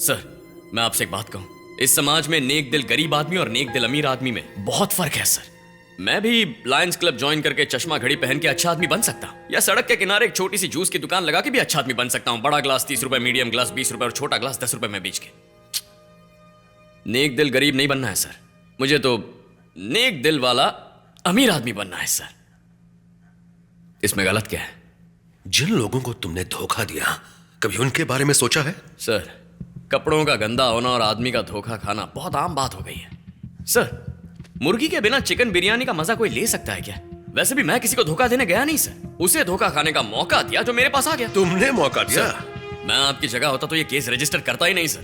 Sir, मैं आपसे एक बात कहूं, इस समाज में नेक दिल गरीब आदमी और नेक दिल अमीर आदमी में बहुत फर्क है सर। मैं भी लायंस क्लब ज्वाइन करके चश्मा घड़ी पहन के अच्छा आदमी बन सकता हूं, या सड़क के किनारे एक छोटी सी जूस की दुकान लगा के भी अच्छा आदमी बन सकता हूं। बड़ा ग्लास 30 रुपए, मीडियम ग्लास 20 रुपए और छोटा ग्लास 10 रुपए में बेच के। नेक दिल गरीब नहीं बनना है सर, मुझे तो नेक दिल वाला अमीर आदमी बनना है सर। इसमें गलत क्या है? जिन लोगों को तुमने धोखा दिया, कभी उनके बारे में सोचा है? सर, कपड़ों का गंदा होना और आदमी का धोखा खाना बहुत आम बात हो गई है। सर, मुर्गी के बिना चिकन बिरयानी का मजा कोई ले सकता है क्या? वैसे भी मैं किसी को धोखा देने गया नहीं सर, उसे धोखा खाने का मौका दिया जो मेरे पास आ गया। तुमने मौका दिया? मैं आपकी जगह होता तो ये केस रजिस्टर करता ही नहीं सर।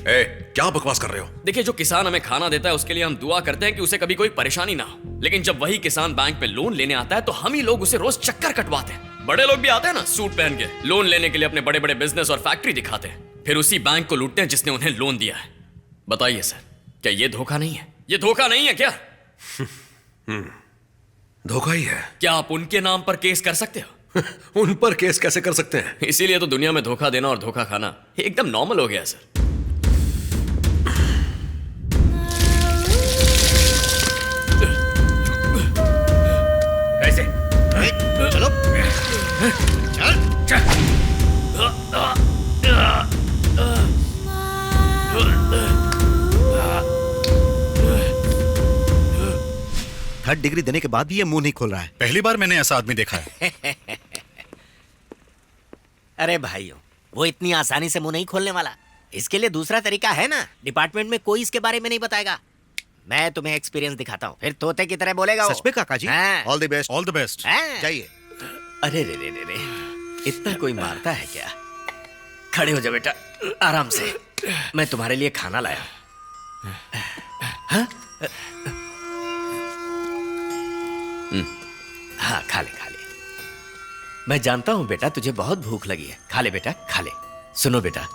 क्या बकवास कर रहे हो? देखिए, जो किसान हमें खाना देता है उसके लिए हम दुआ करते हैं कि उसे कभी कोई परेशानी ना हो, लेकिन जब वही किसान बैंक में लोन लेने आता है तो हम ही लोग उसे रोज चक्कर कटवाते हैं। बड़े लोग भी आते हैं ना सूट पहन के लोन लेने के लिए, अपने बड़े बड़े बिजनेस और फैक्ट्री दिखाते हैं, फिर उसी बैंक को लूटते हैं जिसने उन्हें लोन दिया है। बताइए सर, क्या ये धोखा नहीं है? ये धोखा नहीं है क्या? धोखा ही है। क्या आप उनके नाम पर केस कर सकते हो? उन पर केस कैसे कर सकते हैं? इसीलिए तो दुनिया में धोखा देना और धोखा खाना एकदम नॉर्मल हो गया सर। कैसे? चलो चल चल। थर्ड डिग्री देने के बाद भी ये मुंह नहीं खोल रहा है। पहली बार मैंने ऐसा आदमी देखा है। अरे भाइयों, वो इतनी आसानी से मुंह नहीं खोलने वाला। इसके लिए दूसरा तरीका है ना। डिपार्टमेंट में कोई इसके बारे में नहीं बताएगा। मैं तुम्हें एक्सपीरियंस दिखाता हूँ, फिर तोते की तरह बोलेगा वो। सच में काका जी? All the best. All the best. जाइए। अरे रे रे रे रे, इतना कोई मारता है क्या? खड़े हो जा बेटा, आराम से। मैं तुम्हारे लिए खाना लाया। हाँ? हाँ, खा ले खा ले। मैं जानता हूं बेटा, तुझे बहुत भूख लगी है। खा ले बेटा, खा ले। सुनो बेटा,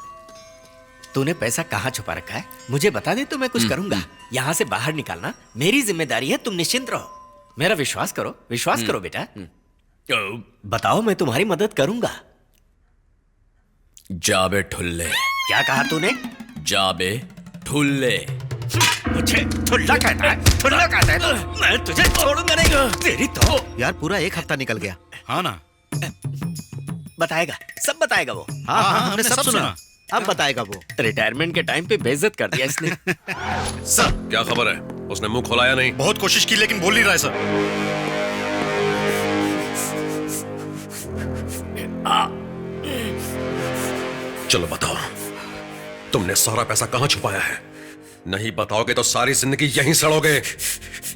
तूने पैसा कहाँ छुपा रखा है मुझे बता दे तो मैं कुछ करूंगा। यहाँ से बाहर निकालना मेरी जिम्मेदारी है, तुम निश्चिंत रहो। मेरा विश्वास करो, विश्वास करो बेटा। बताओ, मैं तुम्हारी मदद करूंगा। जाबे ठुल्ले। क्या कहा तूने? जाबे ठुल्ले। मुझे ठुल्ला कहता है? ठुल्ला कहता है तो मैं तुझे छोड़ूंगा नहीं। तेरी तो यार पूरा एक हफ्ता निकल गया। हाँ ना, बताएगा, सब बताएगा वो। हाँ हाँ, हमने सब सुना। अब बताएगा वो। रिटायरमेंट के टाइम पे बेइज्जत कर दिया इसने। सर, क्या खबर है? उसने मुंह खोलाया नहीं? बहुत कोशिश की लेकिन बोल नहीं रहा है सर। चलो बताओ, तुमने सारा पैसा कहां छुपाया है? नहीं बताओगे तो सारी जिंदगी यहीं सड़ोगे।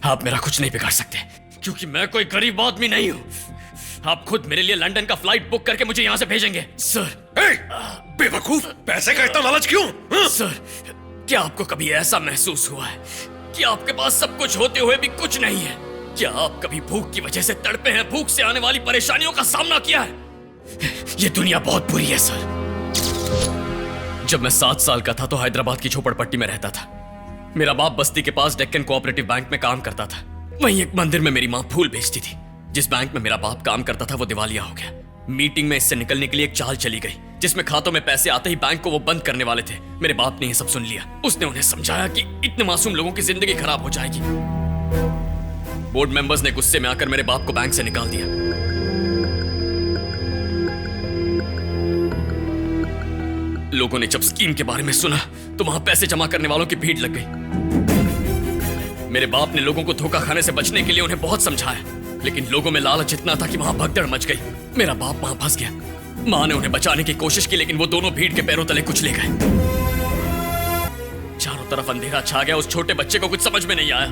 आप मेरा कुछ नहीं बिगाड़ सकते, क्योंकि मैं कोई गरीब आदमी नहीं हूं। आप खुद मेरे लिए लंदन का फ्लाइट बुक करके मुझे यहां से भेजेंगे। सर, बेवकूफ, पैसे का इतना लालच क्यों? सर, क्या आपको कभी ऐसा महसूस हुआ है कि आपके पास सब कुछ होते हुए भी कुछ नहीं है? क्या आप कभी भूख की वजह से तड़पे हैं? भूख से आने वाली परेशानियों का सामना किया है? ये दुनिया बहुत बुरी है सर। जब मैं 7 साल का था तो हैदराबाद की झोपड़पट्टी में रहता था। मेरा बाप बस्ती के पास डेक्कन कोऑपरेटिव बैंक में काम करता था। वहीं एक मंदिर में मेरी माँ फूल बेचती थी। जिस बैंक में मेरा बाप काम करता था वो दिवालिया हो गया। मीटिंग में इससे निकलने के लिए एक चाल चली गई जिसमें खातों में पैसे आते ही बैंक को वो बंद करने वाले थे। मेरे बाप ने ये सब सुन लिया। उसने उन्हें समझाया कि इतने मासूम लोगों की जिंदगी खराब हो जाएगी। बोर्ड मेंबर्स ने गुस्से में आकर मेरे बाप को बैंक से निकाल दिया। लोगों ने जब स्कीम के बारे में सुना तो वहां पैसे जमा करने वालों की भीड़ लग गई। मेरे बाप ने लोगों को धोखा खाने से बचने के लिए उन्हें बहुत समझाया, लेकिन लोगों में लालच इतना था कि वहां भगदड़ मच गई। मेरा बाप वहां फंस गया। मां ने उन्हें बचाने की कोशिश की, लेकिन वो दोनों भीड़ के पैरों तले कुचले गए। चारों तरफ अंधेरा छा गया। उस छोटे बच्चे को कुछ समझ में नहीं आया।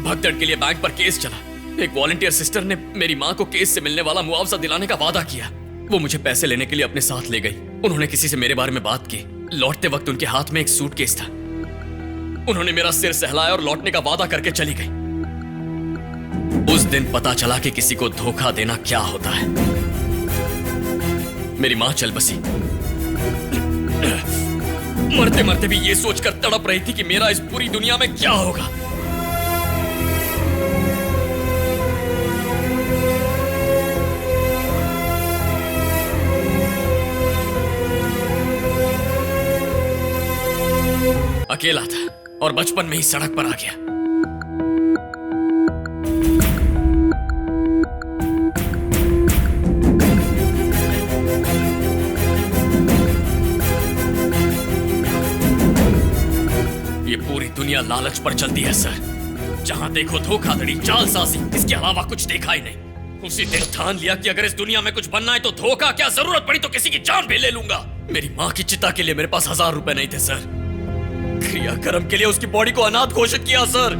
भगदड़ के लिए बैंक पर केस चला। एक वॉलंटियर सिस्टर ने मेरी मां को केस से मिलने वाला मुआवजा दिलाने का वादा किया। वो मुझे पैसे लेने के लिए अपने साथ ले गई। उन्होंने किसी से मेरे बारे में बात की। लौटते वक्त उनके हाथ में एक सूटकेस था। उन्होंने मेरा सिर सहलाया और लौटने का वादा करके चली गई। उस दिन पता चला कि किसी को धोखा देना क्या होता है। मेरी मां चल बसी। मरते मरते भी ये सोचकर तड़प रही थी कि मेरा इस पूरी दुनिया में क्या होगा। अकेला था और बचपन में ही सड़क पर आ गया। ये पूरी दुनिया लालच पर चलती है सर। जहां देखो धोखाधड़ी, जालसाजी, इसके अलावा कुछ देखा ही नहीं। उसी दिन ठान लिया कि अगर इस दुनिया में कुछ बनना है तो धोखा क्या, जरूरत पड़ी तो किसी की जान भी ले लूंगा। मेरी माँ की चिता के लिए मेरे पास 1000 रुपए नहीं थे सर। क्रियाक्रम के लिए उसकी बॉडी को अनाथ घोषित किया सर।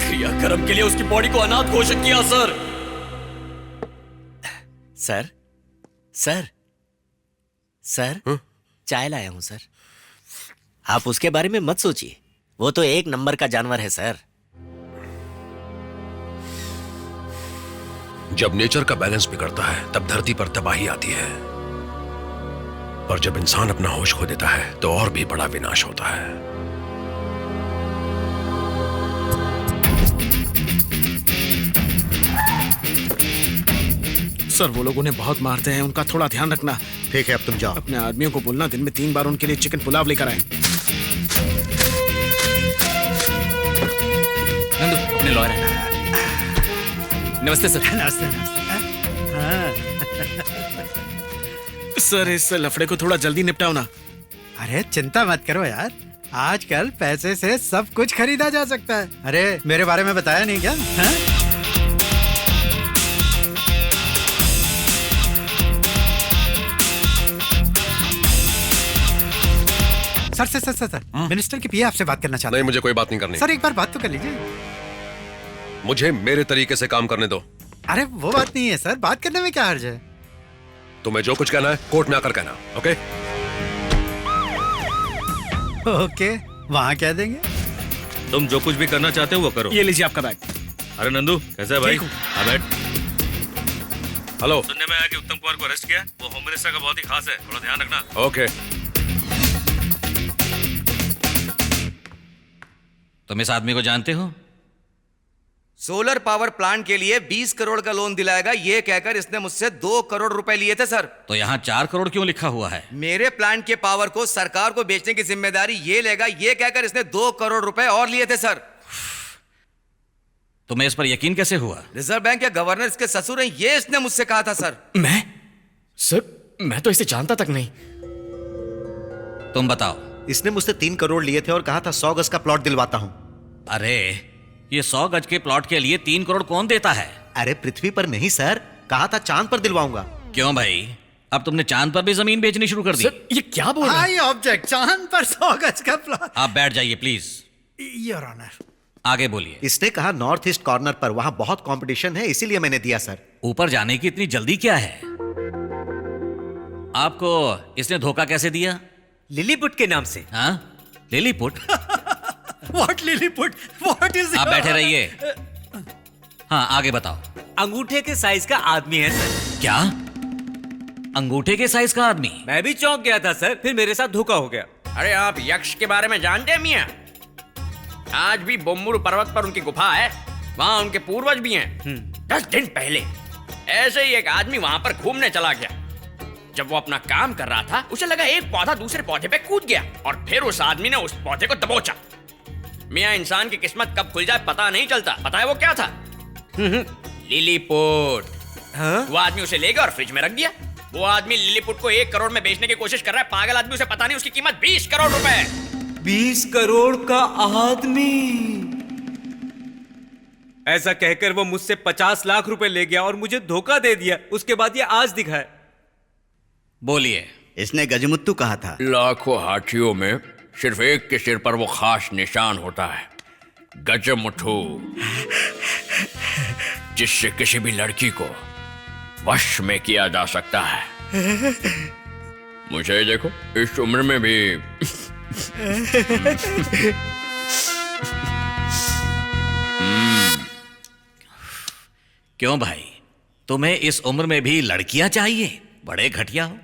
क्रियाक्रम के लिए उसकी बॉडी को अनाथ घोषित किया सर। सर सर सर चाय लाया हूं सर। आप उसके बारे में मत सोचिए, वो तो एक नंबर का जानवर है सर। जब नेचर का बैलेंस बिगड़ता है तब धरती पर तबाही आती है, पर जब इंसान अपना होश खो देता है तो और भी बड़ा विनाश होता है। सर वो लोग उन्हें बहुत मारते हैं, उनका थोड़ा ध्यान रखना। ठीक है, अब तुम जाओ। अपने आदमियों को बोलना दिन में 3 बार उनके लिए चिकन पुलाव लेकर आए। नंदू अपने लॉयर है। नमस्ते सर। नमस्ते। सर इस लफड़े को थोड़ा जल्दी निपटाओ ना। अरे चिंता मत करो यार, आजकल पैसे से सब कुछ खरीदा जा सकता है। अरे मेरे बारे में बताया नहीं क्या? हाँ? सर मिनिस्टर की पीए आपसे बात करना चाहता नहीं, है। मुझे कोई बात नहीं करनी। सर एक बार बात तो कर लीजिए। मुझे मेरे तरीके से काम करने दो। अरे वो बात नहीं है सर, बात करने में क्या हर्ज है? तुम्हें जो कुछ कहना है कोर्ट में आकर कहना। ओके ओके, वहाँ कह देंगे। तुम जो कुछ भी करना चाहते हो वो करो। ये लीजिए आपका बैग। अरे नंदू कैसा है भाई? ठीक हूँ। हाँ बैठ। हेलो। सुनने में आया कि उत्तम कुमार को अरेस्ट किया। वो होम मिनिस्टर का बहुत ही खास है, थोड़ा ध्यान रखना। ओके। तुम इस आदमी को जानते हो? सोलर पावर प्लांट के लिए 20 करोड़ का लोन दिलाएगा ये कहकर इसने मुझसे 2 करोड़ रुपए लिए थे सर। तो यहाँ 4 करोड़ क्यों लिखा हुआ है? मेरे प्लांट के पावर को सरकार को बेचने की जिम्मेदारी ये लेगा ये कहकर इसने 2 करोड़ रुपए और लिए थे सर। तुम्हें इस पर यकीन कैसे हुआ? रिजर्व बैंक के गवर्नर इसके ससुर हैं, ये इसने मुझसे कहा था सर। मैं तो इसे जानता तक नहीं। तुम बताओ। इसने मुझसे 3 करोड़ लिए थे और कहा था 100 गज का प्लॉट दिलवाता हूं। अरे ये 100 गज के प्लॉट के लिए 3 करोड़ कौन देता है? अरे पृथ्वी पर नहीं सर, कहा था चांद पर दिलवाऊंगा। क्यों भाई, अब तुमने चांद पर भी जमीन बेचनी शुरू कर दी? सर ये क्या बोल रहे हैं? आई ऑब्जेक्ट, चांद पर 100 गज का प्लॉट। आप बैठ जाइए प्लीज। Your honour. आगे बोलिए। इसने कहा नॉर्थ ईस्ट कॉर्नर पर वहां बहुत कंपटीशन है, इसीलिए मैंने दिया सर। ऊपर जाने की इतनी जल्दी क्या है? आपको इसने धोखा कैसे दिया? लिलीपुट के नाम से। हाँ Lilliput? What Lilliput? What is? आप बैठे रहिए। हाँ आगे बताओ। अंगूठे के साइज का आदमी है सर। क्या अंगूठे के साइज का आदमी? मैं भी चौंक गया था सर, फिर मेरे साथ धोखा हो गया। अरे आप यक्ष के बारे में जानते हैं मियां? आज भी बोम्मुर पर्वत पर उनकी गुफा है, वहां उनके पूर्वज भी हैं। 10 दिन पहले ऐसे ही एक आदमी वहां पर घूमने चला गया। जब वो अपना काम कर रहा था उसे लगा एक पौधा दूसरे पौधे पे कूद गया और फिर उस आदमी ने उस पौधे को दबोचा। मियां इंसान की किस्मत कब खुल जाए पता नहीं चलता। पता है वो क्या था? लिलीपुट। वो आदमी उसे ले गया और फ्रिज में रख दिया। वो आदमी लिलीपुट को 1 करोड़ में बेचने की कोशिश कर रहा है। पागल आदमी, उसे पता नहीं उसकी कीमत 20 करोड़ रुपए है। 20 करोड़ का आदमी। ऐसा कहकर वो मुझसे 50 लाख रुपए ले गया और मुझे धोखा दे दिया। उसके बाद ये आज दिखा है। बोलिए। इसने गजमुत्तू कहा था। लाखों हाथियों में सिर्फ एक के सिर पर वो खास निशान होता है, गजमुट्ठू, जिससे किसी भी लड़की को वश में किया जा सकता है। मुझे देखो, इस उम्र में भी क्यों भाई, तुम्हें इस उम्र में भी लड़कियां चाहिए? बड़े घटिया हो।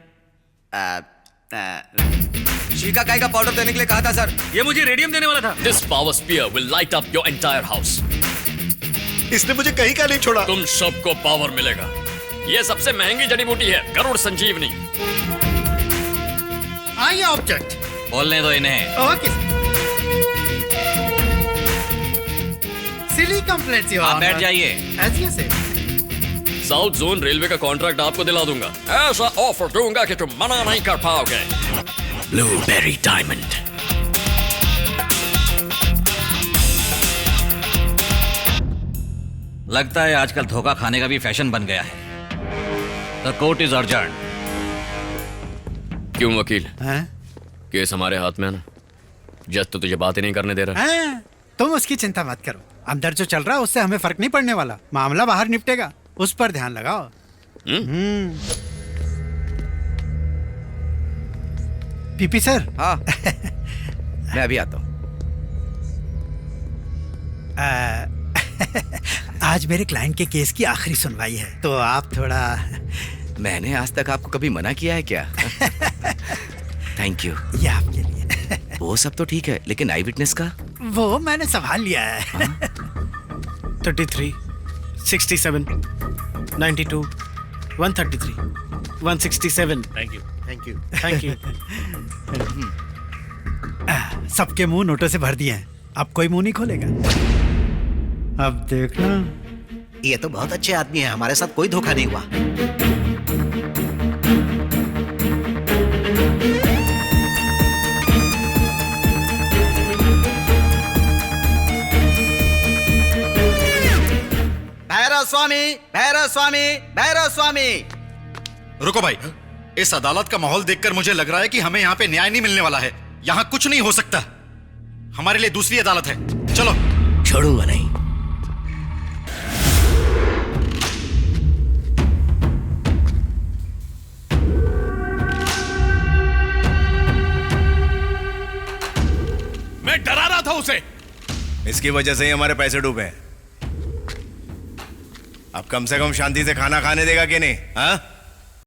शीका काय का पाउडर देने के लिए कहा था सर। ये मुझे रेडियम देने वाला था। This power spear will light up your entire house. इसने मुझे कहीं का नहीं छोड़ा। तुम सबको पावर मिलेगा। ये सबसे महंगी जड़ी बूटी है, गरुड़ संजीवनी। I object. बोलने दो इन्हें। ओके। सिली कंप्लेंट्स योर आप बैठ जाइए। ऐसे से साउथ जोन रेलवे का कॉन्ट्रैक्ट आपको दिला दूंगा। ऐसा ऑफर दूंगा कि तुम मना नहीं कर पाओगे। Blueberry diamond. लगता है आजकल धोखा खाने का भी फैशन बन गया है। The court is urgent. क्यों वकील? हैं? केस हमारे हाथ में है ना। जज तो तुझे बात ही नहीं करने दे रहा। हैं? तुम उसकी चिंता मत करो। अंदर जो चल रहा है उससे हमें फर्क नहीं पड़ने वाला। मामला बाहर निपटेगा, उस पर ध्यान लगाओ। PP sir. हाँ मैं अभी आता हूँ। आज मेरे क्लाइंट के केस की आखिरी सुनवाई है, तो आप थोड़ा। मैंने आज तक आपको कभी मना किया है क्या? Thank you. ये आपके लिए। वो सब तो ठीक है, लेकिन आई विटनेस का? वो मैंने संभाल लिया है। 33, 67, 92, 133, 167। Thank you. Thank you. Thank you. सबके मुंह नोटों से भर दिए हैं, अब कोई मुंह नहीं खोलेगा। अब देखना। ये तो बहुत अच्छे आदमी है, हमारे साथ कोई धोखा नहीं हुआ। भैरव स्वामी, भैरव स्वामी, भैरव स्वामी। रुको भाई, इस अदालत का माहौल देखकर मुझे लग रहा है कि हमें यहाँ पे न्याय नहीं मिलने वाला है। यहाँ कुछ नहीं हो सकता। हमारे लिए दूसरी अदालत है, चलो। छोड़ूंगा नहीं। मैं डरा रहा था उसे। इसकी वजह से ही हमारे पैसे डूबे। अब कम से कम शांति से खाना खाने देगा कि नहीं? हाँ?